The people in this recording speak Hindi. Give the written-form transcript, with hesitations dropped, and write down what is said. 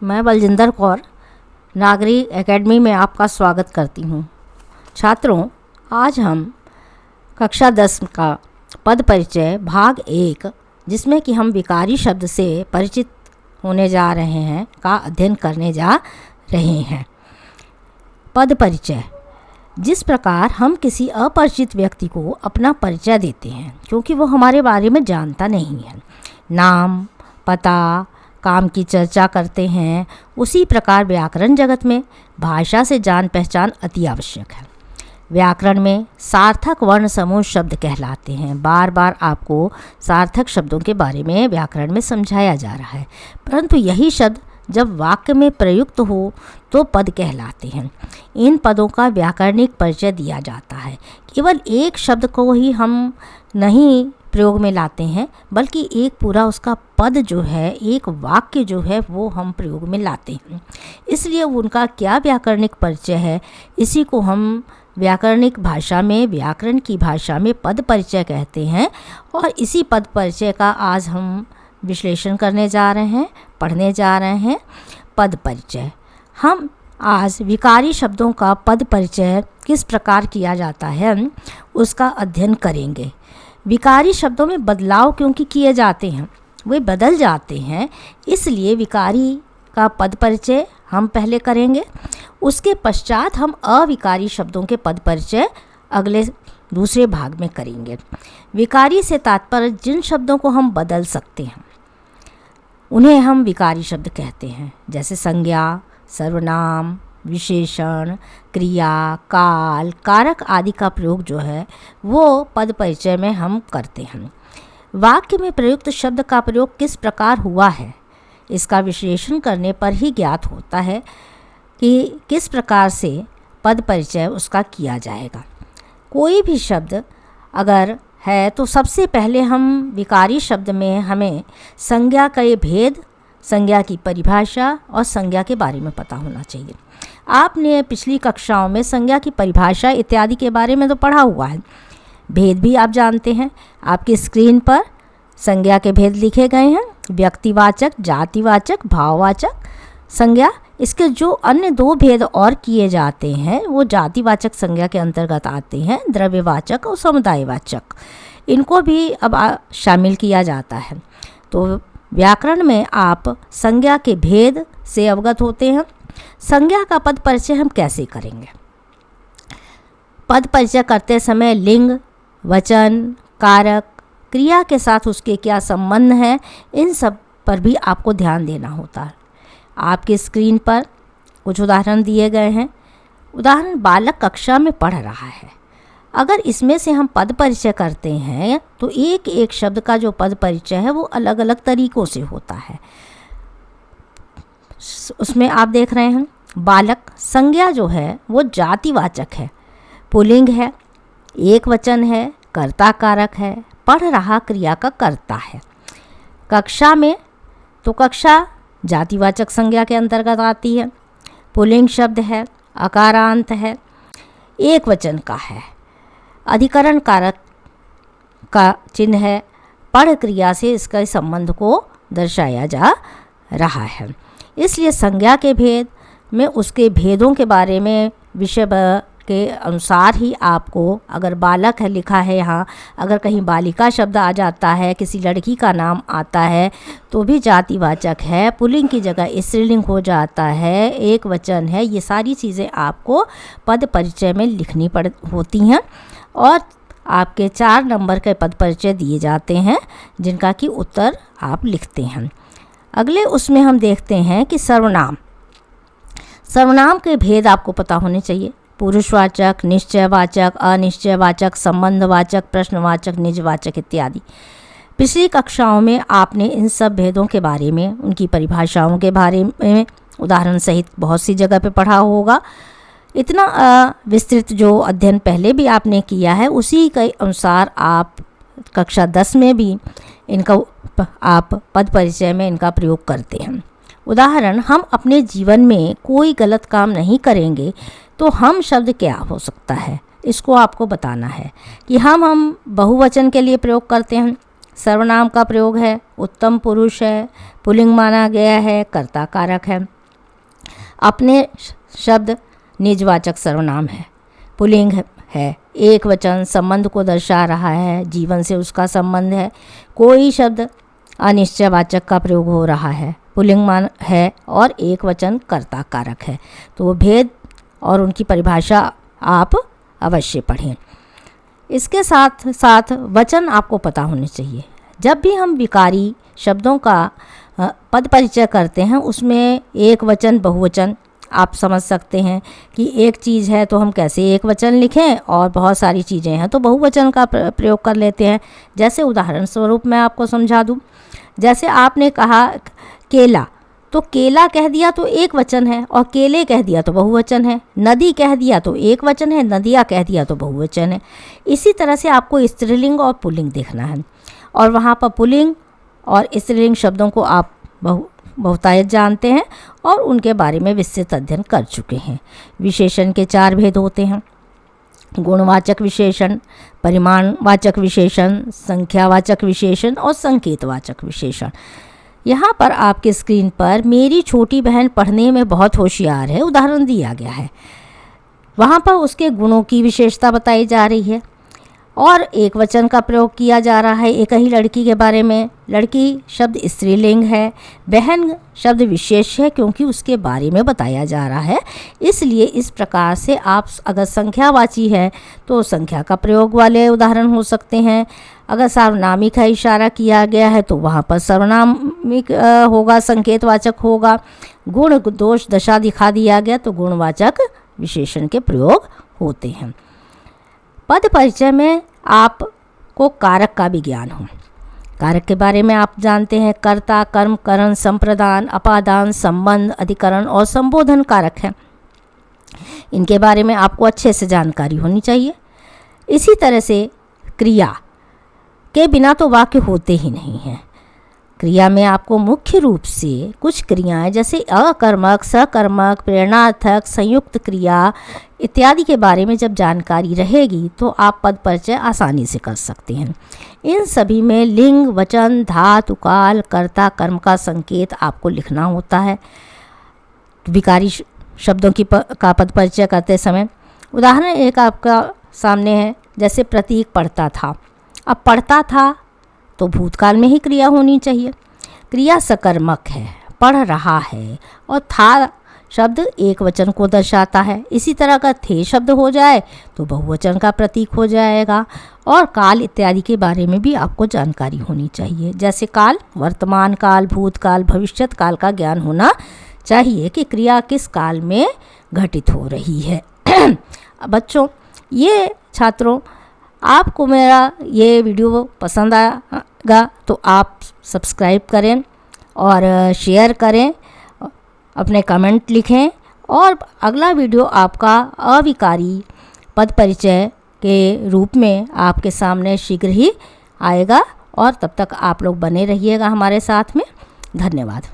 मैं बलजिंदर कौर नागरिक एकेडमी में आपका स्वागत करती हूँ। छात्रों, आज हम कक्षा 10 का पद परिचय भाग 1, जिसमें कि हम विकारी शब्द से परिचित होने जा रहे हैं, का अध्ययन करने जा रहे हैं। पद परिचय। जिस प्रकार हम किसी अपरिचित व्यक्ति को अपना परिचय देते हैं क्योंकि वो हमारे बारे में जानता नहीं है, नाम, पता, काम की चर्चा करते हैं, उसी प्रकार व्याकरण जगत में भाषा से जान पहचान अति आवश्यक है। व्याकरण में सार्थक वर्ण समूह शब्द कहलाते हैं। बार बार आपको सार्थक शब्दों के बारे में व्याकरण में समझाया जा रहा है, परंतु यही शब्द जब वाक्य में प्रयुक्त हो तो पद कहलाते हैं। इन पदों का व्याकरणिक परिचय दिया जाता है। केवल एक शब्द को ही हम नहीं प्रयोग में लाते हैं, बल्कि एक पूरा उसका पद जो है, एक वाक्य जो है, वो हम प्रयोग में लाते हैं। इसलिए उनका क्या व्याकरणिक परिचय है, इसी को हम व्याकरणिक भाषा में, व्याकरण की भाषा में पद परिचय कहते हैं। और इसी पद परिचय का आज हम विश्लेषण करने जा रहे हैं, पढ़ने जा रहे हैं। पद परिचय। हम आज विकारी शब्दों का पद परिचय किस प्रकार किया जाता है उसका अध्ययन करेंगे। विकारी शब्दों में बदलाव क्योंकि किए जाते हैं, वे बदल जाते हैं, इसलिए विकारी का पद परिचय हम पहले करेंगे। उसके पश्चात हम अविकारी शब्दों के पद परिचय अगले दूसरे भाग में करेंगे। विकारी से तात्पर्य जिन शब्दों को हम बदल सकते हैं उन्हें हम विकारी शब्द कहते हैं, जैसे संज्ञा, सर्वनाम, विशेषण, क्रिया, काल, कारक आदि का प्रयोग जो है वो पद परिचय में हम करते हैं। वाक्य में प्रयुक्त शब्द का प्रयोग किस प्रकार हुआ है, इसका विश्लेषण करने पर ही ज्ञात होता है कि किस प्रकार से पद परिचय उसका किया जाएगा। कोई भी शब्द अगर है तो सबसे पहले हम विकारी शब्द में हमें संज्ञा का ये भेद, संज्ञा की परिभाषा और संज्ञा के बारे में पता होना चाहिए। आपने पिछली कक्षाओं में संज्ञा की परिभाषा इत्यादि के बारे में तो पढ़ा हुआ है, भेद भी आप जानते हैं। आपकी स्क्रीन पर संज्ञा के भेद लिखे गए हैं, व्यक्तिवाचक, जातिवाचक, भाववाचक संज्ञा। इसके जो अन्य 2 भेद और किए जाते हैं वो जातिवाचक संज्ञा के अंतर्गत आते हैं, द्रव्यवाचक और समुदायवाचक। इनको भी अब शामिल किया जाता है। तो व्याकरण में आप संज्ञा के भेद से अवगत होते हैं। संज्ञा का पद परिचय हम कैसे करेंगे? पद परिचय करते समय लिंग, वचन, कारक, क्रिया के साथ उसके क्या संबंध है, इन सब पर भी आपको ध्यान देना होता है। आपकी स्क्रीन पर कुछ उदाहरण दिए गए हैं। उदाहरण, बालक कक्षा में पढ़ रहा है। अगर इसमें से हम पद परिचय करते हैं तो एक एक शब्द का जो पद परिचय है वो अलग अलग तरीक़ों से होता है। उसमें आप देख रहे हैं बालक, संज्ञा जो है वो जातिवाचक है, पुल्लिंग है, एक वचन है, कर्ता कारक है, पढ़ रहा क्रिया का कर्ता है। कक्षा में तो कक्षा जातिवाचक संज्ञा के अंतर्गत आती है, पुल्लिंग शब्द है, अकारांत है, एक वचन का है, अधिकरण कारक का चिन्ह है, पढ़ क्रिया से इसका संबंध को दर्शाया जा रहा है। इसलिए संज्ञा के भेद में उसके भेदों के बारे में विषय के अनुसार ही आपको, अगर बालक है लिखा है यहाँ, अगर कहीं बालिका शब्द आ जाता है, किसी लड़की का नाम आता है तो भी जातिवाचक है, पुल्लिंग की जगह स्त्रीलिंग हो जाता है, एक वचन है, ये सारी चीज़ें आपको पद परिचय में लिखनी होती हैं। और आपके 4 नंबर के पद परिचय दिए जाते हैं जिनका कि उत्तर आप लिखते हैं। अगले उसमें हम देखते हैं कि सर्वनाम। सर्वनाम के भेद आपको पता होने चाहिए। पुरुषवाचक, निश्चयवाचक, अनिश्चयवाचक, संबंधवाचक, प्रश्नवाचक, निजवाचक इत्यादि। पिछली कक्षाओं में आपने इन सब भेदों के बारे में, उनकी परिभाषाओं के बारे में उदाहरण सहित बहुत सी जगह पे पढ़ा होगा। इतना विस्तृत जो अध्ययन पहले भी आपने किया है उसी के अनुसार आप कक्षा 10 में भी इनका आप पद परिचय में इनका प्रयोग करते हैं। उदाहरण, हम अपने जीवन में कोई गलत काम नहीं करेंगे तो हम शब्द क्या हो सकता है, इसको आपको बताना है कि हम बहुवचन के लिए प्रयोग करते हैं। सर्वनाम का प्रयोग है, उत्तम पुरुष है, पुल्लिंग माना गया है, कर्ता कारक है। अपने शब्द निजवाचक सर्वनाम है, पुल्लिंग है, एक वचन संबंध को दर्शा रहा है, जीवन से उसका संबंध है। कोई शब्द अनिश्चयवाचक का प्रयोग हो रहा है, पुल्लिंग मान है और एक वचन कर्ता कारक है। तो वो भेद और उनकी परिभाषा आप अवश्य पढ़ें। इसके साथ साथ वचन आपको पता होने चाहिए। जब भी हम विकारी शब्दों का पद परिचय करते हैं उसमें एक वचन बहुवचन आप समझ सकते हैं कि एक चीज़ है तो हम कैसे एक वचन लिखें और बहुत सारी चीज़ें हैं तो बहुवचन का प्रयोग कर लेते हैं। जैसे उदाहरण स्वरूप मैं आपको समझा दूं, जैसे आपने कहा केला, तो केला कह दिया तो एक वचन है और केले कह दिया तो बहुवचन है। नदी कह दिया तो एक वचन है, नदियाँ कह दिया तो बहुवचन है। इसी तरह से आपको स्त्रीलिंग और पुल्लिंग देखना है और वहाँ पर पुल्लिंग और स्त्रीलिंग शब्दों को आप बहुतायत जानते हैं और उनके बारे में विस्तृत अध्ययन कर चुके हैं। विशेषण के 4 भेद होते हैं, गुणवाचक विशेषण, परिमाणवाचक विशेषण, संख्यावाचक विशेषण और संकेतवाचक विशेषण। यहाँ पर आपके स्क्रीन पर मेरी छोटी बहन पढ़ने में बहुत होशियार है उदाहरण दिया गया है। वहाँ पर उसके गुणों की विशेषता बताई जा रही है और एक वचन का प्रयोग किया जा रहा है एक ही लड़की के बारे में। लड़की शब्द स्त्रीलिंग है, बहन शब्द विशेष है क्योंकि उसके बारे में बताया जा रहा है। इसलिए इस प्रकार से आप अगर संख्यावाची है तो संख्या का प्रयोग वाले उदाहरण हो सकते हैं। अगर सार्वनामिक का इशारा किया गया है तो वहाँ पर सर्वनामिक होगा, संकेतवाचक होगा। गुण दोष दशा दिखा दिया गया तो गुणवाचक विशेषण के प्रयोग होते हैं। पद परिचय में आपको कारक का भी ज्ञान हो। कारक के बारे में आप जानते हैं, कर्ता, कर्म, करण, संप्रदान, अपादान, संबंध, अधिकरण और संबोधन कारक हैं। इनके बारे में आपको अच्छे से जानकारी होनी चाहिए। इसी तरह से क्रिया के बिना तो वाक्य होते ही नहीं हैं। क्रिया में आपको मुख्य रूप से कुछ क्रियाएं जैसे अकर्मक, सकर्मक, प्रेरणार्थक, संयुक्त क्रिया इत्यादि के बारे में जब जानकारी रहेगी तो आप पद परिचय आसानी से कर सकते हैं। इन सभी में लिंग, वचन, धातु, काल, कर्ता, कर्म का संकेत आपको लिखना होता है विकारी शब्दों का पद परिचय करते समय। उदाहरण एक आपका सामने है, जैसे प्रतीक पढ़ता था। अब पढ़ता था तो भूतकाल में ही क्रिया होनी चाहिए। क्रिया सकर्मक है, पढ़ रहा है और था शब्द एक वचन को दर्शाता है। इसी तरह का थे शब्द हो जाए तो बहुवचन का प्रतीक हो जाएगा। और काल इत्यादि के बारे में भी आपको जानकारी होनी चाहिए। जैसे काल, वर्तमान काल, भूतकाल, भविष्यत काल का ज्ञान होना चाहिए कि क्रिया किस काल में घटित हो रही है। बच्चों, ये छात्रों, आपको मेरा ये वीडियो पसंद आएगा तो आप सब्सक्राइब करें और शेयर करें, अपने कमेंट लिखें और अगला वीडियो आपका अविकारी पद परिचय के रूप में आपके सामने शीघ्र ही आएगा। और तब तक आप लोग बने रहिएगा हमारे साथ में। धन्यवाद।